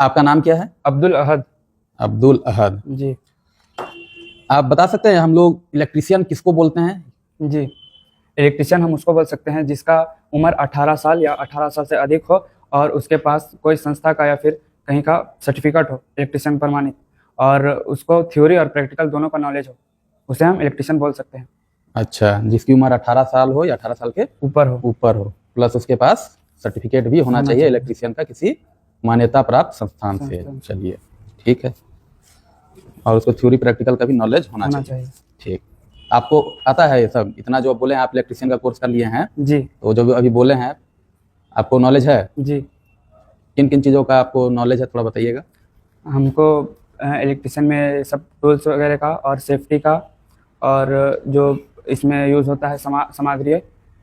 आपका नाम क्या है? अब्दुल अहद। अब्दुल अहद जी। आप बता सकते हैं हम लोग इलेक्ट्रीशियन किसको बोलते हैं? जी, इलेक्ट्रिशियन हम उसको बोल सकते हैं जिसका उम्र 18 साल या 18 साल से अधिक हो और उसके पास कोई संस्था का या फिर कहीं का सर्टिफिकेट हो इलेक्ट्रिशियन प्रमाणित, और उसको थ्योरी और प्रैक्टिकल दोनों का नॉलेज हो, उसे हम इलेक्ट्रिशियन बोल सकते हैं। अच्छा, जिसकी उम्र 18 साल हो या 18 साल के ऊपर हो। ऊपर हो, प्लस उसके पास सर्टिफिकेट भी होना चाहिए इलेक्ट्रीशियन का किसी मान्यता प्राप्त संस्थान से। चलिए ठीक है, और उसको थ्योरी प्रैक्टिकल का भी नॉलेज होना चाहिए। ठीक, आपको आता है ये सब? इतना जो बोले हैं आप इलेक्ट्रीशियन का कोर्स कर लिए हैं जी, तो जो अभी बोले हैं आपको नॉलेज है? जी। किन किन चीज़ों का आपको नॉलेज है, थोड़ा बताइएगा। हमको इलेक्ट्रिशियन में सब टूल्स वगैरह का और सेफ्टी का और जो इसमें यूज़ होता है सामग्री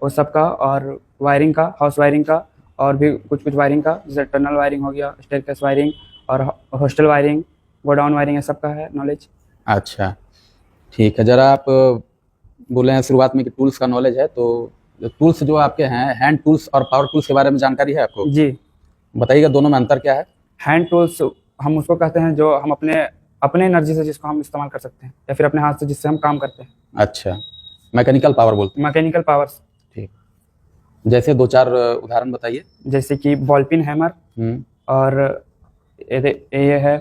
वो सब का, और वायरिंग का, हाउस वायरिंग का, और भी कुछ कुछ वायरिंग का, जैसे टनल वायरिंग हो गया, स्टेयरकेस वायरिंग और हॉस्टल वायरिंग, गोडाउन वायरिंग, ये सब का है नॉलेज। अच्छा ठीक है, ज़रा आप बोले हैं शुरुआत में कि टूल्स का नॉलेज है, तो टूल्स जो आपके हैं हैंड टूल्स और पावर टूल्स के बारे में जानकारी है आपको? जी, बताइएगा दोनों में अंतर क्या है? हैंड टूल्स हम उसको कहते हैं जो हम अपने एनर्जी से जिसको हम इस्तेमाल कर सकते हैं या फिर अपने हाथ से जिससे हम काम करते हैं। अच्छा, मैकेनिकल पावर बोलते हैं। Mechanical powers. ठीक, जैसे दो चार उदाहरण बताइए। जैसे कि बॉल पिन हैमर, और ये है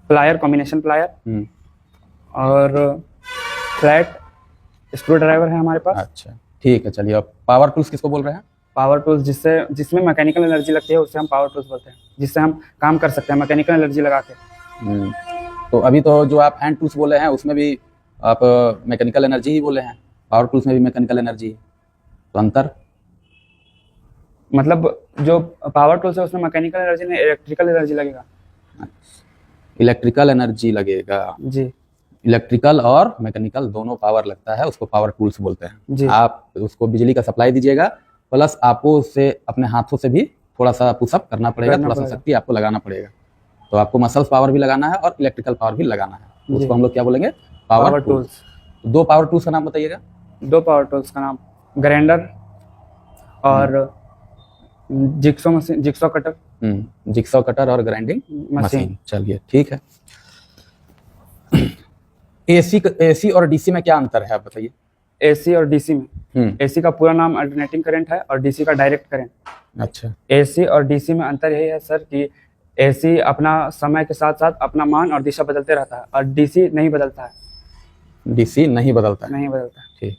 प्लायर, कॉम्बिनेशन प्लायर, और फ्लैट स्क्रू ड्राइवर है हमारे पास। अच्छा ठीक है, चलिए अब पावर टूल्स किसको बोल रहे हैं? पावर टूल्स जिसमें मैकेनिकल एनर्जी लगती है उसे हम पावर टूल्स बोलते हैं, जिससे हम काम कर सकते हैं मैकेनिकल एनर्जी लगा के। तो अभी तो जो आप हैंड टूल्स बोले हैं उसमें भी आप मैकेनिकल एनर्जी ही बोले हैं, पावर टूल्स में भी मैकेनिकल एनर्जी है, तो अंतर? मतलब जो पावर टूल्स है उसमें मैकेनिकल एनर्जी नहीं, इलेक्ट्रिकल एनर्जी लगेगा। इलेक्ट्रिकल एनर्जी लगेगा। जी, इलेक्ट्रिकल और मैकेनिकल दोनों पावर लगता है, उसको पावर टूल्स बोलते हैं। जी। आप उसको बिजली का सप्लाई दीजिएगा, प्लस आपको उससे अपने हाथों से भी थोड़ा सा पुशअप करना पड़ेगा, थोड़ा सा शक्ति आपको लगाना पड़ेगा, तो आपको मसल्स पावर भी लगाना है और इलेक्ट्रिकल पावर भी लगाना है, उसको हम लोग क्या बोलेंगे? Power tools. दो पावर टूल्स का नाम बताइएगा। दो पावर टूल्स का नाम ग्राइंडर और jigsaw machine, jigsaw cutter. Jigsaw cutter और ग्राइंडिंग मशीन। चलिए ठीक है। एसी और डीसी में क्या अंतर है आप बताइए? एसी और डीसी में, एसी का पूरा नाम अल्टरनेटिंग करंट है और डीसी का डायरेक्ट करंट। अच्छा, एसी और डीसी में अंतर यही है सर कि एसी अपना समय के साथ साथ अपना मान और दिशा बदलते रहता है और डीसी नहीं बदलता है। डीसी नहीं बदलता है। नहीं बदलता है। ठीक,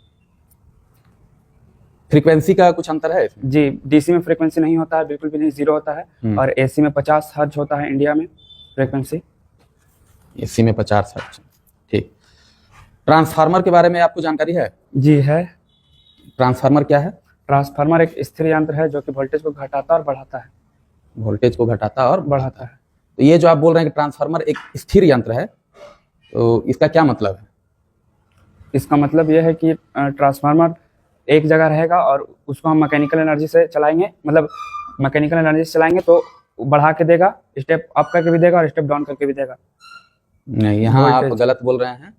फ्रीक्वेंसी का कुछ अंतर है इसमें? जी, डीसी में फ्रीक्वेंसी नहीं होता है, बिल्कुल भी नहीं, जीरो होता है, और एसी में 50 हर्ट्ज होता है इंडिया में फ्रीक्वेंसी। एसी में 50 हर्ट्ज। ठीक, ट्रांसफार्मर के बारे में आपको जानकारी है? जी है। ट्रांसफार्मर क्या है? ट्रांसफार्मर एक स्थिर यंत्र है जो कि वोल्टेज को घटाता और बढ़ाता है। वोल्टेज को घटाता और बढ़ाता है। तो ये जो आप बोल रहे हैं कि ट्रांसफार्मर एक स्थिर यंत्र है, तो इसका क्या मतलब है? इसका मतलब यह है कि ट्रांसफार्मर एक जगह रहेगा और उसको हम मैकेनिकल एनर्जी से चलाएंगे, मतलब मैकेनिकल एनर्जी से चलाएंगे तो बढ़ा के देगा, स्टेप अप करके भी देगा और स्टेप डाउन करके भी देगा। नहीं, यहाँ आप गलत बोल रहे हैं।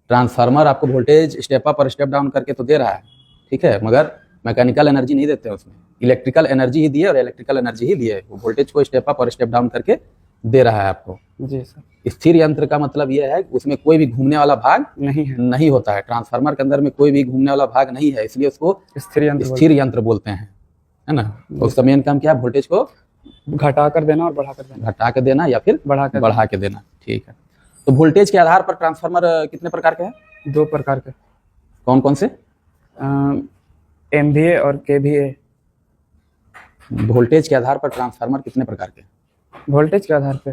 ट्रांसफार्मर आपको वोल्टेज स्टेप अप और स्टेप डाउन करके तो दे रहा है, ठीक है, मगर मैकेनिकल एनर्जी नहीं देते हैं उसमें, इलेक्ट्रिकल एनर्जी ही दिए और इलेक्ट्रिकल एनर्जी ही लिए, वो वोल्टेज को स्टेप अप और स्टेप डाउन करके दे रहा है आपको। जी सर। स्थिर यंत्र का मतलब यह है कि उसमें कोई भी घूमने वाला भाग नहीं होता है। ट्रांसफार्मर के अंदर में कोई भी घूमने वाला भाग नहीं है, इसलिए उसको स्थिर यंत्र बोलते हैं, है ना। उसका मेन काम क्या है? वोल्टेज को घटा कर देना और बढ़ा कर देना। घटा के देना या फिर बढ़ा के देना। ठीक है, तो वोल्टेज के आधार पर ट्रांसफार्मर कितने प्रकार के हैं? 2 प्रकार के। कौन कौन से? MVA और KVA। वोल्टेज के आधार पर ट्रांसफार्मर कितने प्रकार के? वोल्टेज के आधार पे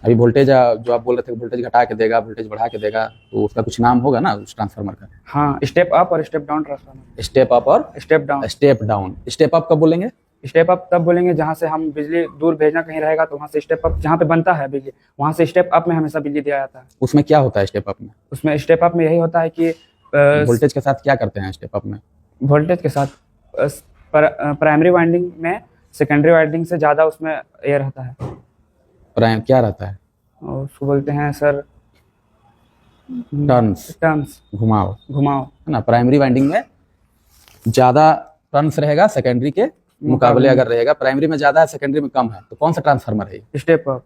अभी वोल्टेज जो आप बोल रहे थे वोल्टेज घटा के देगा, वोल्टेज बढ़ा के देगा, तो उसका कुछ नाम होगा ना उस ट्रांसफार्मर का? हाँ, स्टेप अप और step down transformer. Step up और step down. Step down. Step up कब बोलेंगे? स्टेप अप तब बोलेंगे जहाँ से हम बिजली दूर भेजना कहीं रहेगा तो वहाँ से स्टेप अप, जहाँ पे बनता है बिजली वहाँ से स्टेप अप में हमेशा बिजली दिया जाता है। उसमें क्या होता है स्टेप अप में? उसमें स्टेप अप में यही होता है कि वोल्टेज के साथ क्या करते हैं स्टेप अप में? वोल्टेज के साथ प्राइमरी वाइंडिंग में सेकेंडरी वाइंडिंग से ज़्यादा उसमें एयर रहता है। क्या रहता है? और उसको बोलते हैं सर टर्न्स, घुमाव है ना। प्राइमरी वाइंडिंग में ज़्यादा टर्न्स रहेगा, सेकेंडरी के मुकाबले अगर रहेगा, प्राइमरी में ज्यादा है सेकेंडरी में कम है, तो कौन सा ट्रांसफार्मर है ये? Step up,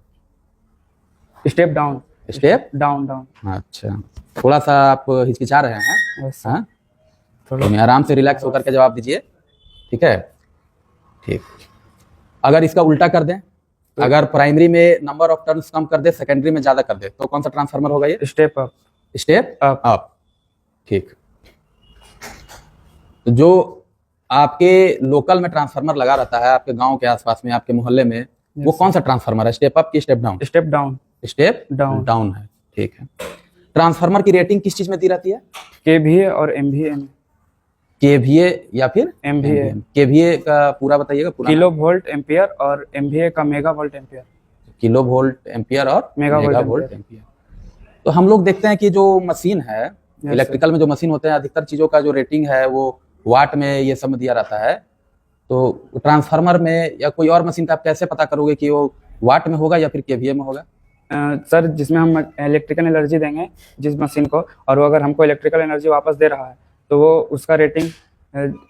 step down, step down down. अच्छा, थोड़ा सा आप हिचकिचा रहे हैं। Yes sir. हाँ, थोड़ा तो आराम से रिलैक्स होकर के जवाब दीजिए, ठीक है? ठीक। अगर इसका उल्टा कर दें, अगर प्राइमरी में नंबर ऑफ टर्न्स कम कर दे, सेकेंडरी में ज्यादा कर दे, तो कौन सा ट्रांसफार्मर होगा ये? Step up, step up. Up. ठीक। तो जो आपके लोकल में ट्रांसफार्मर लगा रहता है, आपके गांव के आसपास में, आपके मोहल्ले में, वो कौन सा ट्रांसफार्मर है? स्टेप अप की step down? Step down, step down. Down है, ठीक है। ट्रांसफार्मर की रेटिंग किस चीज में दी रहती है? केवीए और एमवीए में। केवीए या फिर एमवीए। केवीए का पूरा बताइएगा, पूरा किलो वोल्ट एम्पियर, और एमवीए का mega volt ampere. Kilo volt ampere और मेगा वोल्ट वोल्ट एम्पियर। तो हम लोग देखते हैं कि जो मशीन है, इलेक्ट्रिकल में जो मशीन होते हैं, अधिकतर चीजों का जो रेटिंग है वो वाट में ये सब में दिया रहता है। तो ट्रांसफार्मर में या कोई और मशीन का आप कैसे पता करोगे कि वो वाट में होगा या फिर केवीए में होगा? सर, जिसमें हम इलेक्ट्रिकल एनर्जी देंगे जिस मशीन को, और वो अगर हमको इलेक्ट्रिकल एनर्जी वापस दे रहा है, तो वो उसका रेटिंग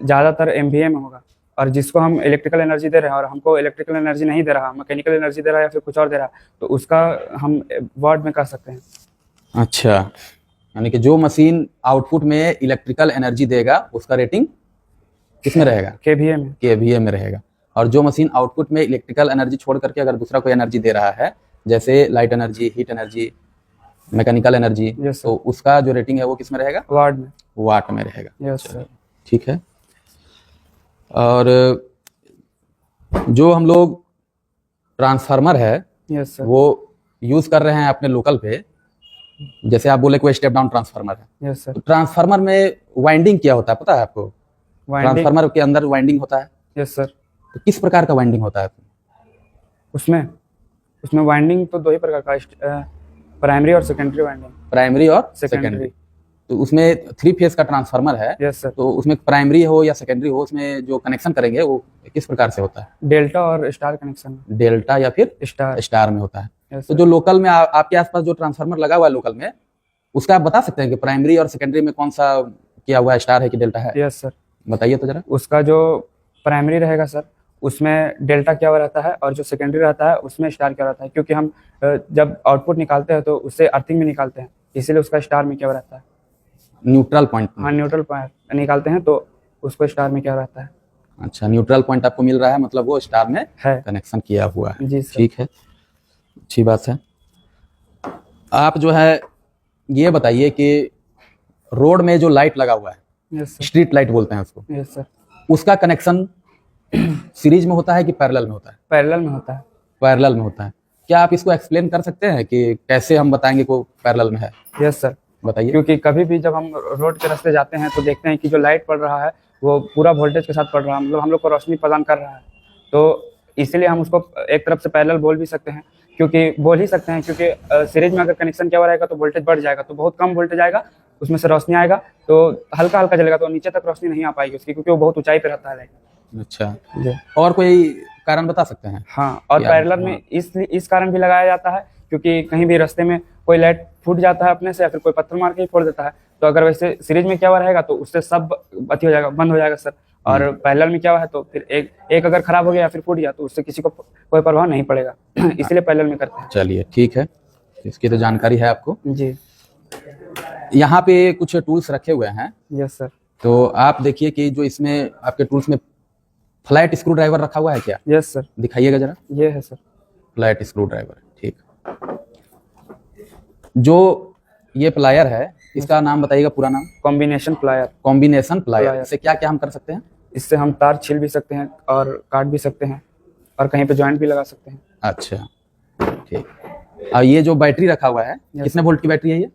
ज़्यादातर एमवीए में होगा। और जिसको हम इलेक्ट्रिकल एनर्जी दे रहे हैं और हमको इलेक्ट्रिकल एनर्जी नहीं दे रहा, मैकेनिकल एनर्जी दे रहा है या फिर कुछ और दे रहा है, तो उसका हम वाट में कर सकते हैं। अच्छा, यानी कि जो मशीन आउटपुट में इलेक्ट्रिकल एनर्जी देगा उसका रेटिंग किसमें रहेगा? केवीए में। केवीए में रहेगा। और जो मशीन आउटपुट में इलेक्ट्रिकल एनर्जी छोड़ करके अगर दूसरा कोई एनर्जी दे रहा है, जैसे light energy, heat energy, mechanical energy, yes तो उसका जो रेटिंग है वो किस में रहेगा? वाट में। वाट में रहेगा। Yes sir. ठीक है। और जो हम लोग ट्रांसफार्मर है यस सर। वो यूज कर रहे हैं अपने लोकल पे, जैसे आप बोले कोई स्टेप डाउन ट्रांसफार्मर है, यस सर। तो ट्रांसफार्मर में वाइंडिंग क्या होता है पता है आपको? वाइंडिंग। ट्रांसफार्मर के अंदर वाइंडिंग होता है, यस सर। तो किस प्रकार का वाइंडिंग होता है? उसमें उसमें वाइंडिंग तो दो ही प्रकार का, प्राइमरी और सेकेंडरी वाइंडिंग। प्राइमरी और सेकेंडरी। सेकेंडरी। तो उसमें 3 फेज का ट्रांसफार्मर है, यस सर। तो उसमें प्राइमरी हो या सेकेंडरी हो, उसमें जो कनेक्शन करेंगे वो किस प्रकार से होता है? डेल्टा और स्टार कनेक्शन। डेल्टा या फिर स्टार। स्टार में होता है। यस तो सर। जो लोकल में आपके आसपास जो ट्रांसफार्मर लगा हुआ है लोकल में, उसका आप बता सकते हैं कि प्राइमरी और सेकेंडरी में कौन सा किया हुआ है, स्टार है कि डेल्टा है? Yes sir. बताइए तो जरा। उसका जो प्राइमरी रहेगा सर, उसमें डेल्टा क्या हुआ रहता है, और जो सेकेंडरी रहता है उसमें स्टार क्या रहता है, क्योंकि हम जब आउटपुट निकालते हैं तो उससे अर्थिंग में निकालते हैं, इसीलिए उसका स्टार में क्या हुआ रहता है। Neutral point. हाँ, न्यूट्रल पॉइंट निकालते हैं तो उसको स्टार में क्या रहता है। अच्छा, न्यूट्रल पॉइंट आपको मिल रहा है, मतलब वो स्टार में है। कनेक्शन किया हुआ है। जी सर। ठीक है, अच्छी बात है। आप जो है ये बताइए कि रोड में जो लाइट लगा हुआ है, यस सर। स्ट्रीट लाइट बोलते हैं उसको, यस सर। उसका कनेक्शन सीरीज में होता है कि पैरेलल में होता है? पैरेलल में होता है। पैरेलल में होता है। क्या आप इसको एक्सप्लेन कर सकते हैं कि कैसे हम बताएंगे को पैरेलल में है? Yes sir. बताइए। क्योंकि कभी भी जब हम रोड के रास्ते जाते हैं तो देखते हैं कि जो लाइट पड़ रहा है वो पूरा वोल्टेज के साथ पड़ रहा है, मतलब हम लोग को रोशनी प्रदान कर रहा है, तो इसीलिए हम उसको एक तरफ से पैरेलल बोल भी सकते हैं, क्योंकि सीरीज में अगर कनेक्शन क्या हो रहेगा तो वोल्टेज बढ़ जाएगा, तो बहुत कम वोल्टेज आएगा, उसमें से रोशनी आएगा तो हल्का हल्का जलेगा, तो नीचे तक रोशनी नहीं आ पाएगी उसकी, क्योंकि वो बहुत ऊंचाई पे रहता है लाइट। अच्छा, जी। और कोई कारण बता सकते हैं? हाँ, और या- पैरेलल में इस कारण भी लगाया जाता है क्योंकि कहीं भी रास्ते में कोई लाइट फूट जाता है अपने से, या फिर कोई पत्थर मार के ही फोड़ देता है, तो अगर वैसे सीरीज में क्या हुआ रहेगा तो उससे सब अति हो जाएगा, बंद हो जाएगा सर। और पैरेलल में क्या हुआ है तो फिर एक अगर खराब हो गया या फिर फूट गया तो उससे किसी को कोई प्रभाव नहीं पड़ेगा, इसलिए पैरेलल में करते हैं। चलिए ठीक है, इसकी तो जानकारी है आपको। जी। यहाँ पे कुछ टूल्स रखे हुए हैं, यस सर। तो आप देखिए कि जो इसमें आपके टूल्स में फ्लैट स्क्रू ड्राइवर रखा हुआ है क्या? Yes sir. दिखाइएगा जरा। ये है सर। फ्लैट स्क्रू ड्राइवर, ठीक। जो ये प्लायर है इसका नाम बताइएगा, पूरा नाम? Combination plier. Combination plier. Plier. इससे क्या क्या हम कर सकते हैं? इससे हम तार छील भी सकते हैं और काट भी सकते हैं और कहीं पे जॉइंट भी लगा सकते हैं। अच्छा, ठीक। और ये जो बैटरी रखा हुआ है, कितने वोल्ट की बैटरी है ये?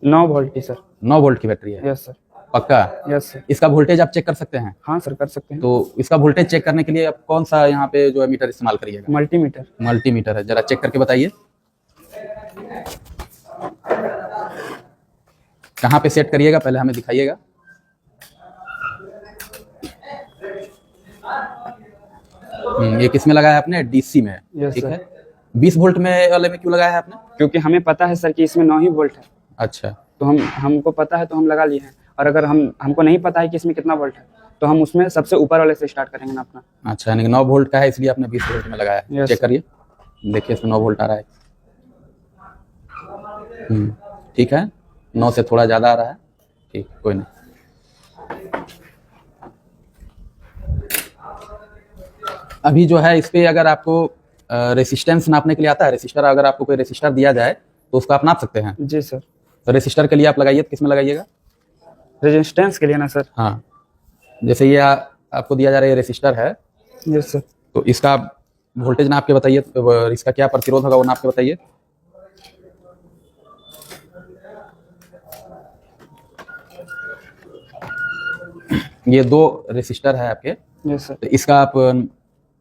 9 वोल्ट की सर। 9 वोल्ट की बैटरी है? Yes sir. पक्का? Yes sir. इसका वोल्टेज आप चेक कर सकते हैं? हाँ सर, कर सकते हैं। तो इसका वोल्टेज चेक करने के लिए आप कौन सा यहाँ पे जो है मीटर इस्तेमाल करिएगा? मल्टीमीटर। मल्टीमीटर है, जरा चेक करके बताइए कहाँ पे सेट करिएगा, पहले हमें दिखाइएगा। ये किस में लगाया है आपने? डीसी में। Yes, ठीक sir. है। 20 वोल्ट में वाले में क्यों लगाया है आपने? क्योंकि हमें पता है सर कि इसमें 9 ही वोल्ट है, अच्छा, तो हमको पता है तो हम लगा लिए हैं, और अगर हमको नहीं पता है कि इसमें कितना वोल्ट है तो हम उसमें सबसे ऊपर वाले से स्टार्ट करेंगे ना अपना। अच्छा, यानी कि 9 वोल्ट का है इसलिए आपने 20 वोल्ट में लगाया है। Yes, check sir. करिए, देखिए इसमें 9 वोल्ट आ रहा है। ठीक है, 9 से थोड़ा ज़्यादा आ रहा है। ठीक, कोई नहीं। अभी जो है इस पे अगर आपको रेसिस्टेंस नापने के लिए आता है, रेसिस्टर अगर आपको कोई रेसिस्टर दिया जाए तो उसको आप नाप सकते हैं। जी सर। तो रेसिस्टर के लिए आप लगाइए, तो किसमें लगाइएगा? रेजिस्टेंस के लिए ना सर? हाँ, जैसे ये आपको दिया जा रहा है, ये रेसिस्टर है, यस सर। तो इसका वोल्टेज नाप के बताइए, तो इसका क्या प्रतिरोध होगा वो नाप के बताइए। ये 2 रेसिस्टर है आपके। Yes sir. तो इसका आप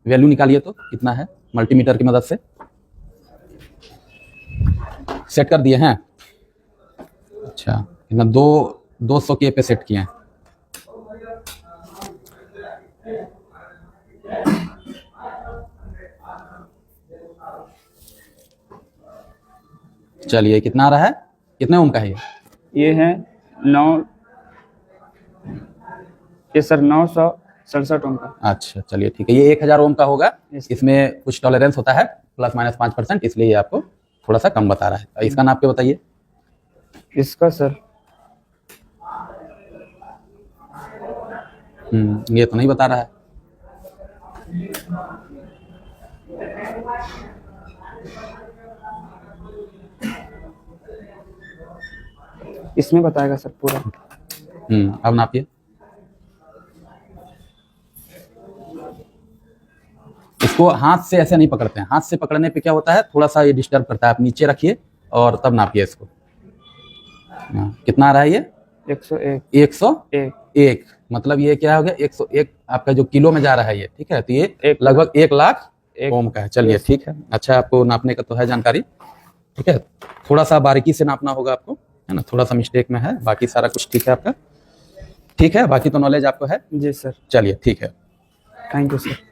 वैल्यू निकालिए, तो कितना है मल्टीमीटर की मदद से। सेट कर दिए हैं? अच्छा, कितना 200 के पे सेट किए हैं। चलिए, कितना आ रहा है, कितने ओम का है ये है 967 ओम का। अच्छा, चलिए ठीक है, ये 1000 ओम का होगा। Yes. इसमें कुछ टॉलरेंस होता है ±5%, इसलिए ये आपको थोड़ा सा कम बता रहा है। इसका नाप के बताइए। इसका सर ये तो नहीं बता रहा है। इसमें बताएगा सर पूरा। अब नापिए। इसको हाथ से ऐसे नहीं पकड़ते हैं, हाथ से पकड़ने पे क्या होता है, थोड़ा सा ये डिस्टर्ब करता है। आप नीचे रखिए और तब नापिए इसको। कितना आ रहा है ये? 101। 101, मतलब ये क्या हो गया, 101 आपका जो किलो में जा रहा है ये। ठीक है, तो ये लगभग 1 लाख ओम का है। चलिए ठीक है, अच्छा आपको नापने का तो है जानकारी। ठीक है, थोड़ा सा बारीकी से नापना होगा आपको, है ना, थोड़ा सा मिस्टेक में है, बाकी सारा कुछ ठीक है आपका। ठीक है, बाकी तो नॉलेज आपको है। जी सर। चलिए ठीक है, थैंक यू सर।